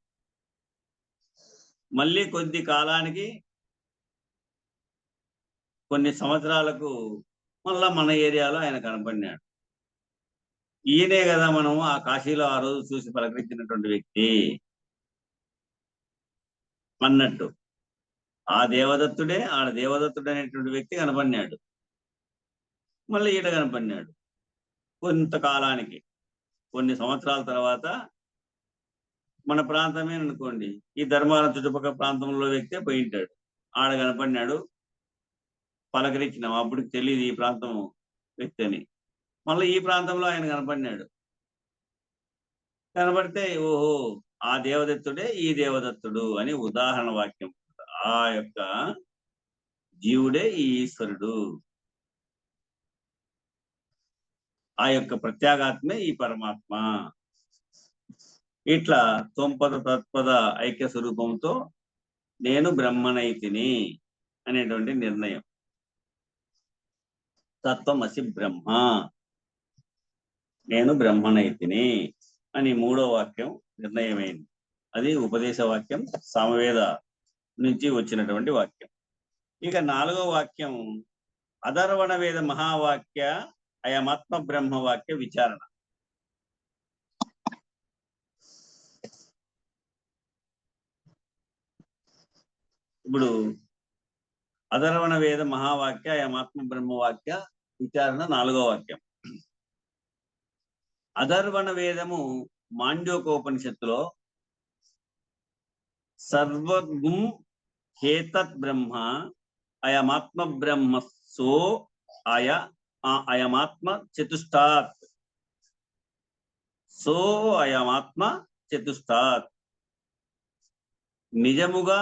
మళ్ళీ కొద్ది కాలానికి, కొన్ని సంవత్సరాలకు మళ్ళా మన ఏరియాలో ఆయన కనపడినాడు. ఈయనే కదా మనం ఆ కాశీలో ఆ రోజు చూసి పలకరించినటువంటి వ్యక్తి అన్నట్టు. ఆ దేవదత్తుడే, ఆడ దేవదత్తుడు అనేటువంటి వ్యక్తి కనపడినాడు. మళ్ళీ ఈట కనపడినాడు. కొంతకాలానికి, కొన్ని సంవత్సరాల తర్వాత మన ప్రాంతమే అనుకోండి, ఈ ధర్మారం చుట్టుపక్కల ప్రాంతంలో వ్యక్తే పోయింటాడు. ఆడ కనపడినాడు, పలకరించినాం. అప్పుడు తెలియదు ఈ ప్రాంతం వ్యక్తి అని. మళ్ళీ ఈ ప్రాంతంలో ఆయన కనపడినాడు. కనబడితే ఓహో, ఆ దేవదత్తుడే ఈ దేవదత్తుడు అని ఉదాహరణ వాక్యం. ఆ యొక్క జీవుడే ఈ ఈశ్వరుడు, ఆ యొక్క ప్రత్యేగాత్మే ఈ పరమాత్మ. ఇట్లా తొంపద తత్పద ఐక్య స్వరూపంతో నేను బ్రహ్మనైతిని అనేటువంటి నిర్ణయం. తత్వమసి బ్రహ్మ, నేను బ్రహ్మనైతిని అని 3వ వాక్యం నిర్ణయమైంది. అది ఉపదేశ వాక్యం, సామవేద నుంచి వచ్చినటువంటి వాక్యం. ఇక 4వ వాక్యం అధర్వణ వేద మహావాక్య అయమాత్మ బ్రహ్మ వాక్య విచారణ. ఇప్పుడు అధర్వణ వేద మహావాక్య అయమాత్మ బ్రహ్మ వాక్య విచారణ 4వ వాక్యం. అధర్వణ వేదము మాండ్యోకోపనిషత్తులో సర్వగుం హేతత్ బ్రహ్మ అయమాత్మ బ్రహ్మ సో అయమాత్మ చతుష్టాత్, సో అయమాత్మ చతుష్టాత్, నిజముగా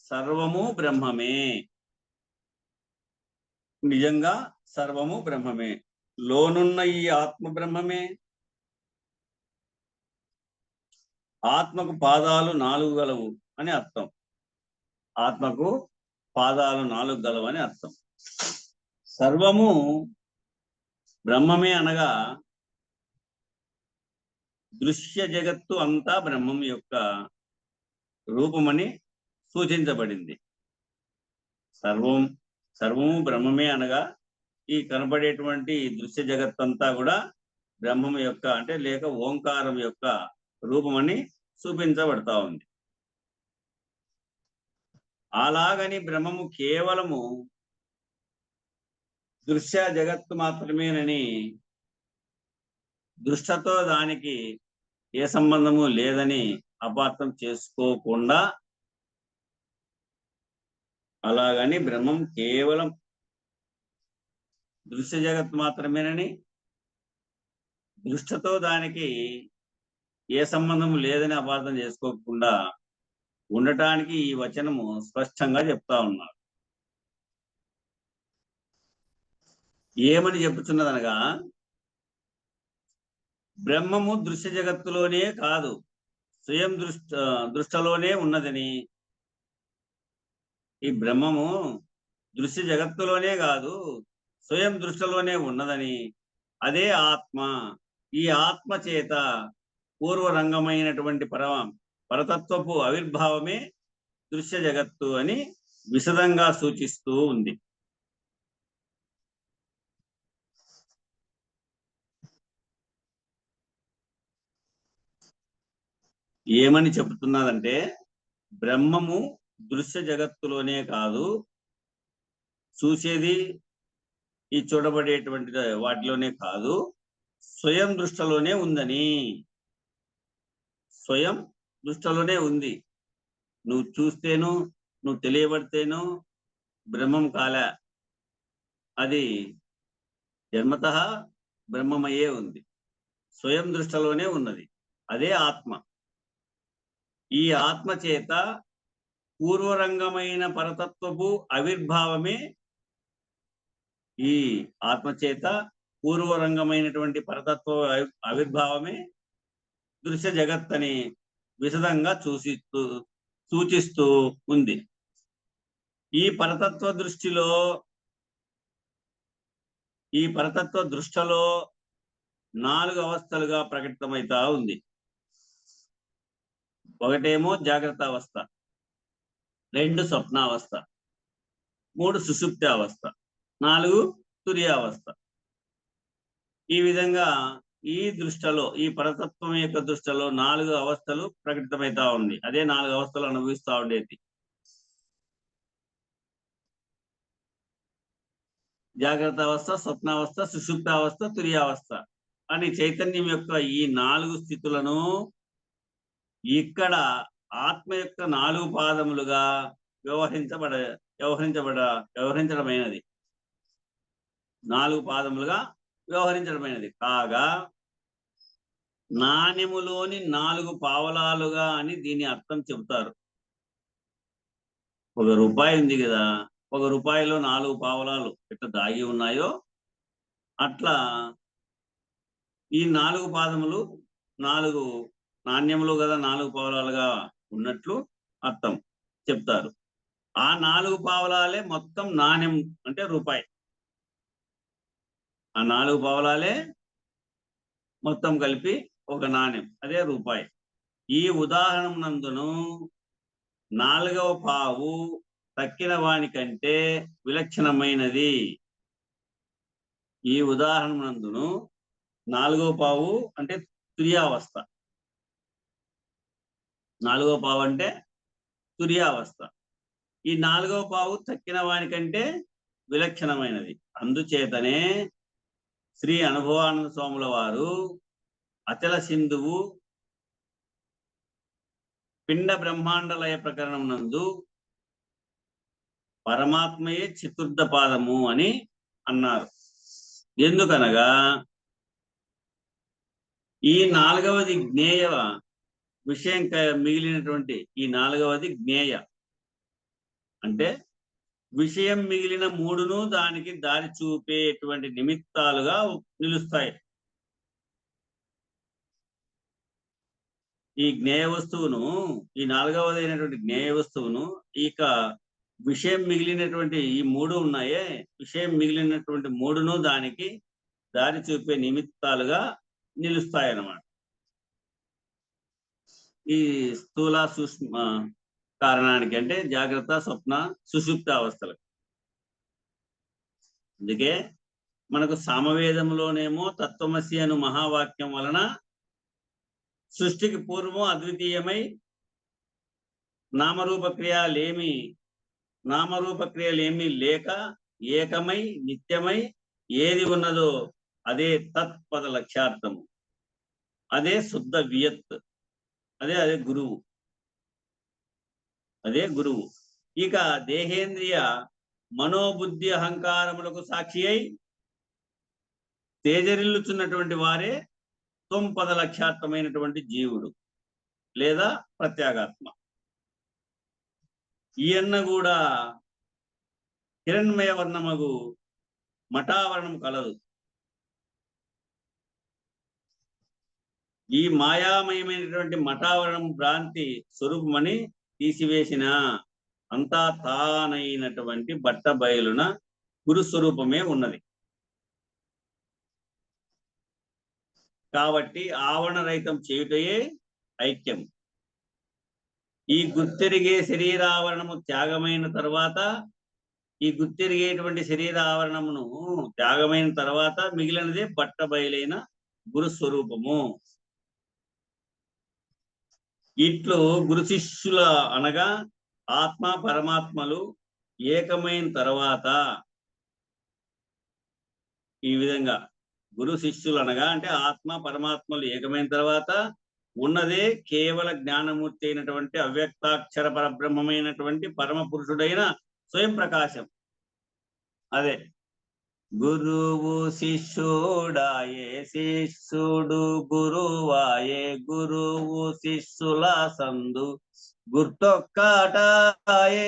సర్వము బ్రహ్మమే, నిజంగా సర్వము బ్రహ్మమే, లోనున్న ఈ ఆత్మ బ్రహ్మమే, ఆత్మకు పాదాలు 4 గలవు అని అర్థం. ఆత్మకు పాదాలు 4 గలవు అని అర్థం. సర్వము బ్రహ్మమే అనగా దృశ్య జగత్తు అంతా బ్రహ్మం యొక్క రూపమని సూచించబడింది. సర్వము బ్రహ్మమే అనగా ఈ కనబడేటువంటి దృశ్య జగత్తంతా కూడా బ్రహ్మం యొక్క అంటే లేక ఓంకారం యొక్క రూపమని చూపించబడతా ఉంది. అలాగని బ్రహ్మము కేవలము దృశ్య జగత్తు మాత్రమేనని దృష్టతో దానికి ఏ సంబంధము లేదని అపార్థం చేసుకోకుండా, అలాగని బ్రహ్మం కేవలం దృశ్య జగత్తు మాత్రమేనని దృష్టతో దానికి ఏ సంబంధము లేదని అపార్థం చేసుకోకుండా ఉండటానికి ఈ వచనము స్పష్టంగా చెప్తా ఉన్నారు. ఏమని చెప్పుచున్నదనగా, బ్రహ్మము దృశ్య జగత్తులోనే కాదు స్వయం దృష్టలోనే ఉన్నదని. ఈ బ్రహ్మము దృశ్య జగత్తులోనే కాదు స్వయం దృష్టిలోనే ఉన్నదని, అదే ఆత్మ. ఈ ఆత్మ చేత పూర్వరంగమైనటువంటి పరతత్వపు ఆవిర్భావమే దృశ్య జగత్తు అని విశదంగా సూచిస్తూ ఉంది. ఏమని చెబుతున్నదంటే, బ్రహ్మము దృశ్య జగత్తులోనే కాదు, చూసేది ఈ చూడబడేటువంటి వాటిలోనే కాదు, స్వయం దృష్టిలోనే ఉందని. స్వయం దృష్టిలోనే ఉంది. నువ్వు చూస్తేను, నువ్వు తెలియబడితేను బ్రహ్మం కాలే, అది జన్మతః బ్రహ్మమయ్యే ఉంది. స్వయం దృష్టిలోనే ఉన్నది, అదే ఆత్మ. ఈ ఆత్మ చేత పూర్వరంగమైన పరతత్వపు ఆవిర్భావమే, ఈ ఆత్మ చేత పూర్వరంగమైనటువంటి పరతత్వ ఆవిర్భావమే దృశ్య జగత్ అని విశదంగా సూచిస్తూ ఉంది. ఈ పరతత్వ దృష్టిలో 4 అవస్థలుగా ప్రకటితమైతా ఉంది. ఒకటేమో జాగ్రత్త అవస్థ, 2 స్వప్నావస్థ, 3 సుషుప్తి అవస్థ, 4 తురియావస్థ. ఈ విధంగా ఈ దృష్టలో, ఈ పరతత్వం యొక్క దృష్టలో 4 అవస్థలు ప్రకటితమైతా ఉంది. అదే 4 అవస్థలు అనుభవిస్తా ఉండేది. జాగ్రత్త అవస్థ, స్వప్నావస్థ, సుషుప్తావస్థ, తురియావస్థ అని చైతన్యం యొక్క ఈ 4 స్థితులను ఇక్కడ ఆత్మ యొక్క 4 పాదములుగా వ్యవహరించడమైనది. 4 పాదములుగా వ్యవహరించడమైనది కాగా నాణ్యములోని 4 పావలాలుగా అని దీని అర్థం చెబుతారు. 1 రూపాయి ఉంది కదా, 1 రూపాయిలో 4 పావలాలు ఎట్లా దాగి ఉన్నాయో అట్లా ఈ 4 పాదములు 4 నాణ్యములు కదా 4 పావలాలుగా ఉన్నట్లు అర్థం చెప్తారు. ఆ 4 పావలాలే మొత్తం నాణ్యం అంటే రూపాయి. ఆ 4 పావలాలే మొత్తం కలిపి ఒక నాణ్యం, అదే రూపాయి. ఈ ఉదాహరణ నందును 4వ పావు తక్కిన వాని కంటే విలక్షణమైనది. ఈ ఉదాహరణ నందును 4వ పావు అంటే తురియావస్థ, 4వ పావు అంటే తురియావస్థ. ఈ 4వ పావు తక్కిన వాని కంటే విలక్షణమైనది. అందుచేతనే శ్రీ అనుభవానంద స్వాముల వారు అచల సింధువు పిండ బ్రహ్మాండలయ ప్రకరణం నందు పరమాత్మయే చతుర్థ పాదము అని అన్నారు. ఎందుకనగా ఈ 4వది జ్ఞేయ విషయం మిగిలినటువంటి ఈ 4వది జ్ఞేయ అంటే విషయం మిగిలిన 3ను దానికి దారి చూపేటువంటి నిమిత్తాలుగా నిలుస్తాయి. ఈ జ్ఞేయ వస్తువును, ఈ 4వదైనటువంటి జ్ఞేయ వస్తువును ఇక విషయం మిగిలినటువంటి ఈ 3 ఉన్నాయే, విషయం మిగిలినటువంటి 3ను దానికి దారి చూపే నిమిత్తాలుగా నిలుస్తాయన్నమాట. ఈ స్థూల సూక్ష్మ కారణానికి అంటే జాగ్రత్త, స్వప్న, సుషుప్త అవస్థలకు. అందుకే మనకు సామవేదంలోనేమో తత్వమసి అను మహావాక్యం వలన సృష్టికి పూర్వం అద్వితీయమై నామరూపక్రియలేమి లేక ఏకమై నిత్యమై ఏది ఉన్నదో అదే తత్పద లక్ష్యార్థము, అదే శుద్ధ వియత్, అదే గురువు, అదే గురువు. ఇక దేహేంద్రియ మనోబుద్ధి అహంకారములకు సాక్షి అయి తేజరిల్లుచున్నటువంటి వారే తొంపద లక్ష్యార్థమైనటువంటి జీవుడు లేదా ప్రత్యేగాత్మ. ఈయన్న కూడా హిరణ్మయ వర్ణమగు మఠావరణం కలదు. ఈ మాయామయమైనటువంటి మఠావరణం భ్రాంతి స్వరూపమని తీసివేసిన అంతా తానైనటువంటి బట్ట బయలున గురుస్వరూపమే ఉన్నది. కాబట్టి ఆవరణ రహితం చేయుటయే ఐక్యం. ఈ గుర్తెరిగే శరీరావరణము త్యాగమైన తర్వాత, ఈ గుర్తెరిగేటువంటి శరీర ఆవరణమును త్యాగమైన తర్వాత మిగిలినదే బట్ట బయలైన గురుస్వరూపము. ఇట్లు గురు శిష్యుల అనగా ఆత్మ పరమాత్మలు ఏకమైన తర్వాత, ఈ విధంగా గురు శిష్యులు అనగా అంటే ఆత్మ పరమాత్మలు ఏకమైన తర్వాత ఉన్నదే కేవల జ్ఞానమూర్తి అయినటువంటి అవ్యక్తాక్షర పరబ్రహ్మమైనటువంటి పరమ పురుషుడైన స్వయం ప్రకాశం. అదే గురువు శిష్యుడాయే, శిష్యుడు గురువాయే, గురువు శిష్యుల సందు గుర్తొక్కటాయే,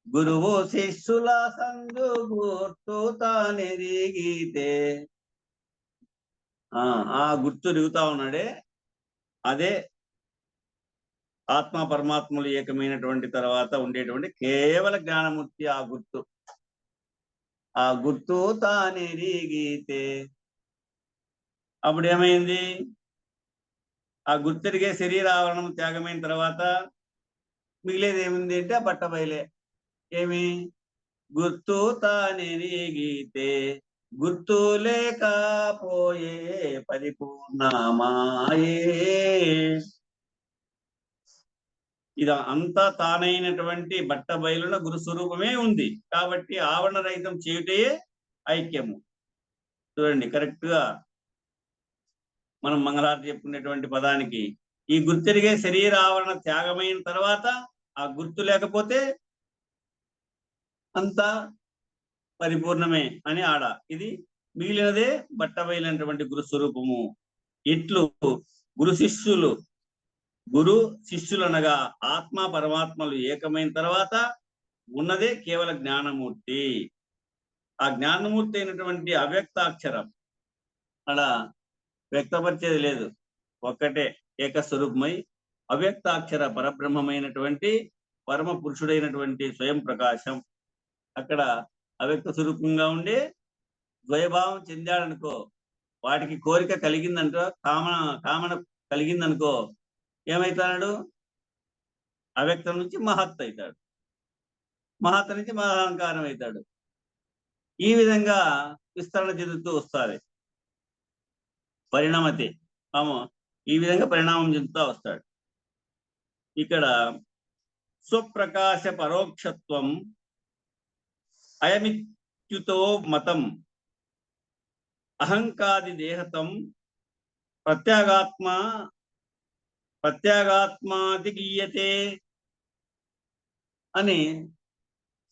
గురువు శిష్యుల సందు గుర్తు తానెరిగితే. ఆ గుర్తు దిగుతా ఉన్నాడే అదే ఆత్మ పరమాత్మలు ఏకమైనటువంటి తర్వాత ఉండేటువంటి కేవల జ్ఞానమూర్తి. ఆ గుర్తు తానెరిగితే అప్పుడు ఏమైంది? ఆ గుర్తెరిగే శరీరావరణం త్యాగమైన తర్వాత మిగిలేది ఏముంది అంటే ఆ బట్ట బయలే. ఏమి? గుర్తు తానెరిగితే గుర్తు లేకపోయే పరిపూర్ణమాయే. ఇది అంతా తానైనటువంటి బట్ట బయలున గురు స్వరూపమే ఉంది కాబట్టి ఆవరణ రహితం చేయుటే ఐక్యము. చూడండి కరెక్ట్ గా మనం మంగళారతి చెప్పుకునేటువంటి పదానికి ఈ గుర్తెరిగే శరీర ఆవరణ త్యాగమైన తర్వాత ఆ గుర్తు లేకపోతే అంతా పరిపూర్ణమే అని ఆడ. ఇది మిగిలినదే బట్టబయలైనటువంటి గురు స్వరూపము. ఇట్లు గురు శిష్యులు అనగా ఆత్మ పరమాత్మలు ఏకమైన తర్వాత ఉన్నదే కేవల జ్ఞానమూర్తి. ఆ జ్ఞానమూర్తి అయినటువంటి అవ్యక్తాక్షరం అలా వ్యక్తపరిచేది లేదు, ఒక్కటే ఏకస్వరూపమై అవ్యక్తాక్షర పరబ్రహ్మమైనటువంటి పరమ పురుషుడైనటువంటి స్వయం ప్రకాశం అక్కడ అవ్యక్త స్వరూపంగా ఉండి ద్వయభావం చెందాడనుకో, వాటికి కోరిక కలిగిందంటో కామన కలిగిందనుకో ఏమైతాడు? అవ్యక్తం నుంచి మహత్ అవుతాడు, మహత్ నుంచి మహాంకారం అవుతాడు. ఈ విధంగా విస్తరణ చెందుతూ వస్తుంది పరిణామతి. ఈ విధంగా పరిణామం చెందుతూ వస్తాడు. ఇక్కడ స్వప్రకాశ పరోక్షత్వం అయమిత్యుతో మతం అహంకాది దేహతం ప్రత్యాగాత్మాది గీయతే అని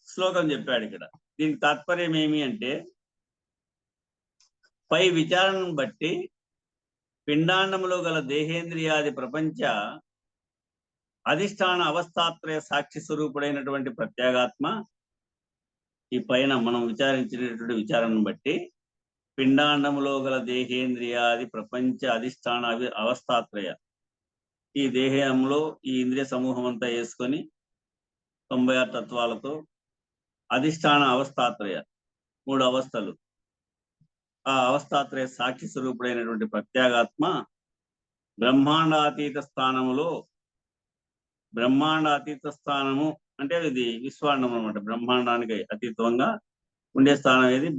శ్లోకం చెప్పాడు. ఇక్కడ దీనికి తాత్పర్యం ఏమి అంటే, పై విచారణను బట్టి పిండాండములో గల దేహేంద్రియాది ప్రపంచ అధిష్టాన అవస్థాత్రయ సాక్షి స్వరూపుడైనటువంటి ప్రత్యేగాత్మ, ఈ పైన మనం విచారించినటువంటి విచారణను బట్టి పిండాండములో గల దేహేంద్రియాది ప్రపంచ అధిష్టాన అవస్థాత్రయ, ఈ దేహంలో ఈ ఇంద్రియ సమూహం అంతా వేసుకొని 96 తత్వాలతో అధిష్టాన అవస్థాత్రయ 3 అవస్థలు, ఆ అవస్థాత్రయ సాక్షి స్వరూపుడైనటువంటి ప్రత్యేగాత్మ బ్రహ్మాండాతీత స్థానము అంటే ఇది విశ్వాండం అనమాట. బ్రహ్మాండానికి అతీతంగా ఉండే స్థానం ఏది?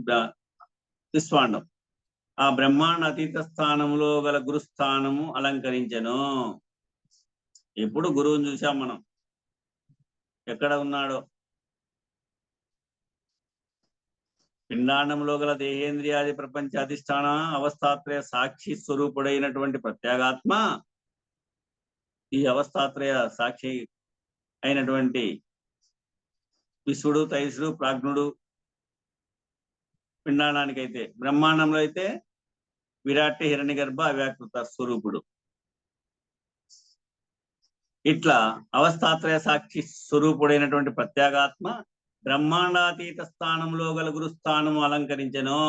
విశ్వాండం. ఆ బ్రహ్మాండ అతీత స్థానంలో గల గురుస్థానము అలంకరించెను. ఎప్పుడు గురువుని చూసాం మనం, ఎక్కడ ఉన్నాడో. పిండాండంలో గల దేహేంద్రియాది ప్రపంచ అధిష్టాన అవస్థాత్రయ సాక్షి స్వరూపుడైనటువంటి ప్రత్యేగాత్మ, ఈ అవస్థాత్రయ సాక్షి అయినటువంటి విశ్వడు, తైసుడు, ప్రాజ్ఞుడు పిండాండానికైతే, బ్రహ్మాండంలో అయితే విరాట్, హిరణ్యగర్భ, అవ్యాకృత స్వరూపుడు. ఇట్లా అవస్థాత్రయ సాక్షి స్వరూపుడైనటువంటి ప్రత్యేగాత్మ బ్రహ్మాండాతీత స్థానంలో గల గురుస్థానము అలంకరించెను.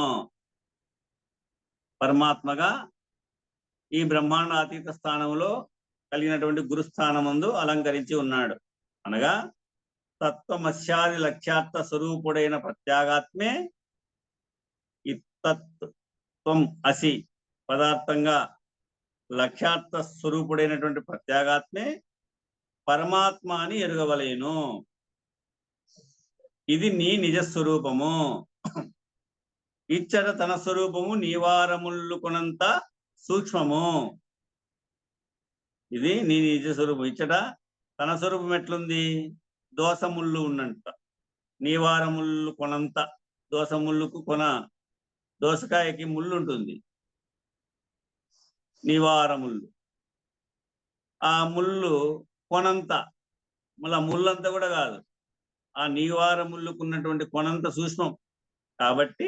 పరమాత్మగా ఈ బ్రహ్మాండాతీత స్థానంలో కలిగినటువంటి గురుస్థానమందు అలంకరించి ఉన్నాడు. అనగా తత్వమస్యాది లక్ష్యార్థ స్వరూపుడైన ప్రత్యేగాత్మే ఈ తత్వం అసి పదార్థంగా లక్ష్యార్థ స్వరూపుడైనటువంటి ప్రత్యేగాత్మే పరమాత్మ అని ఎరుగవలేను. ఇది నీ నిజస్వరూపము. ఇచ్చట తన స్వరూపము నీవారముళ్ళు కొనంత సూక్ష్మము. ఇది నీ నిజ స్వరూపం. ఇచ్చట తన స్వరూపం ఎట్లుంది? దోసముళ్ళు ఉన్నంత, నీవారముళ్ళు కొనంత. దోసముళ్ళుకు కొన, దోసకాయకి ముళ్ళు ఉంటుంది, నీవారముళ్ళు. ఆ ముళ్ళు కొనంత, మళ్ళా ముళ్ళంతా కూడా కాదు, ఆ నీవారముళ్ళకున్నటువంటి కొనంత సూక్ష్మం. కాబట్టి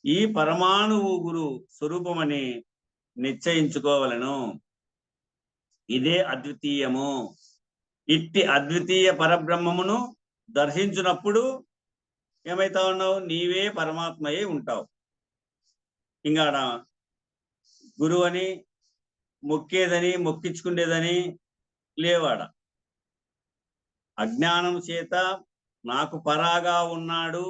ఈ పరమాణువు గురు స్వరూపమని నిశ్చయించుకోవలను. ఇదే అద్వితీయము. ఇట్టి అద్వితీయ పరబ్రహ్మమును దర్శించినప్పుడు ఏమైతా ఉన్నావు? నీవే పరమాత్మయే ఉంటావు. ఇంకా గురువు అని మొక్కేదని మొక్కించుకునేదని లేవాడ. అజ్ఞానం చేత నాకు పరాగా ఉన్నాడు,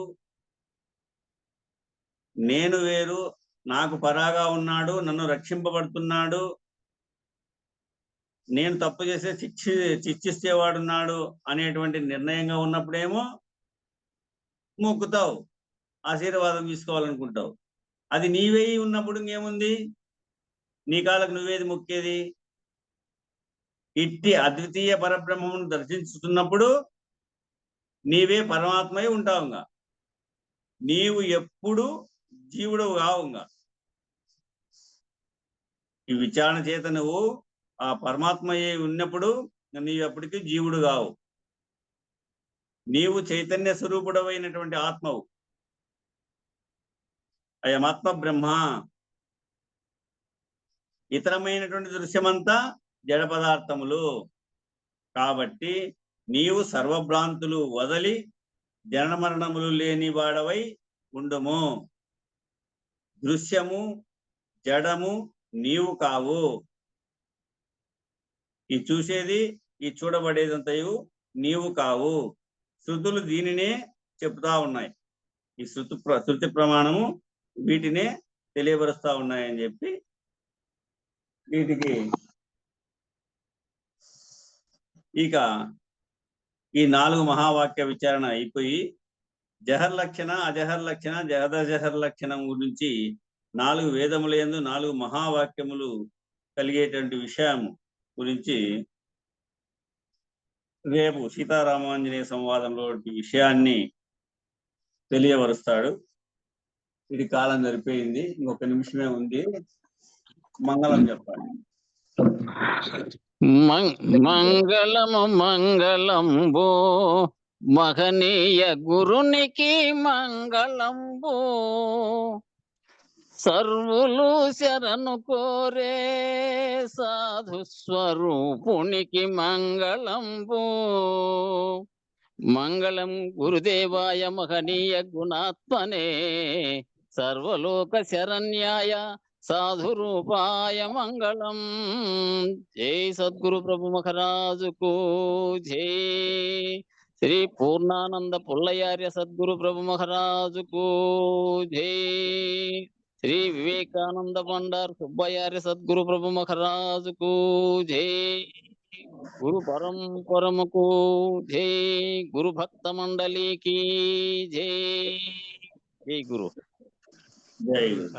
నేను వేరు, నాకు పరాగా ఉన్నాడు, నన్ను రక్షింపబడుతున్నాడు, నేను తప్పు చేసే శిక్షిస్తేవాడున్నాడు అనేటువంటి నిర్ణయంగా ఉన్నప్పుడేమో మొక్కుతావు. ఆశీర్వాదం తీసుకోవాలనుకుంటావు. అది నీవే ఉన్నప్పుడు ఇంకేముంది, నీ కాళ్ళకు నువ్వేది మొక్కేది? ఇట్టి అద్వితీయ పరబ్రహ్మమును దర్శించుతున్నప్పుడు నీవే పరమాత్మై ఉంటావుగా. నీవు ఎప్పుడు జీవుడు కావుగా. ఈ విచారణ చేత నువ్వు ఆ పరమాత్మయే ఉన్నప్పుడు నీవు ఎప్పటికీ జీవుడు కావు. నీవు చైతన్య స్వరూపుడమైనటువంటి ఆత్మవు. అయమాత్మ బ్రహ్మ. ఇతరమైనటువంటి దృశ్యమంతా జడ పదార్థములు. కాబట్టి నీవు సర్వభ్రాంతులు వదలి జనన మరణములు లేని వాడవై ఉండుము. దృశ్యము జడము నీవు కావు. ఈ చూసేది, ఈ చూడబడేదంతయు నీవు కావు. శృతులు దీనినే చెప్తా ఉన్నాయి. ఈ శృతి ప్రమాణము వీటినే తెలియపరుస్తా ఉన్నాయని చెప్పి వీటికి ఇక ఈ 4 మహావాక్య విచారణ అయిపోయి జహర్ లక్షణ, అజహర్ లక్షణ, జహదజహర్ లక్షణం గురించి 4 వేదముల యందు 4 మహావాక్యములు కలిగేటువంటి విషయం గురించి రేపు సీతారామాంజనేయ సంవాదంలో విషయాన్ని తెలియవరుస్తాడు. ఇది కాలం సరిపోయింది, ఇంకొక నిమిషమే ఉంది. మంగళం చెప్పండి. మంగళము మంగళంబు మహనీయ గురునికి మంగళంబు. సర్వులు శరణు కోరే సాధు స్వరూపునికి మంగళంబు. మంగళం గురుదేవాయ మహనీయ గుణాత్మనే సర్వలోక శరణ్యాయ సాధు రూపాయ మంగళం. జై సద్గురు ప్రభు మహారాజుకు జై. శ్రీ పూర్ణానంద పుల్లయార్య సద్గురు ప్రభు మహారాజుకు జై. శ్రీ వివేకానంద భండార్ సుబ్బయార్య సద్గురు ప్రభు మహారాజుకు జై. గురు పరంపరముకు జై. గురు భక్త మండలికి జై. జై గురు. జై గురు.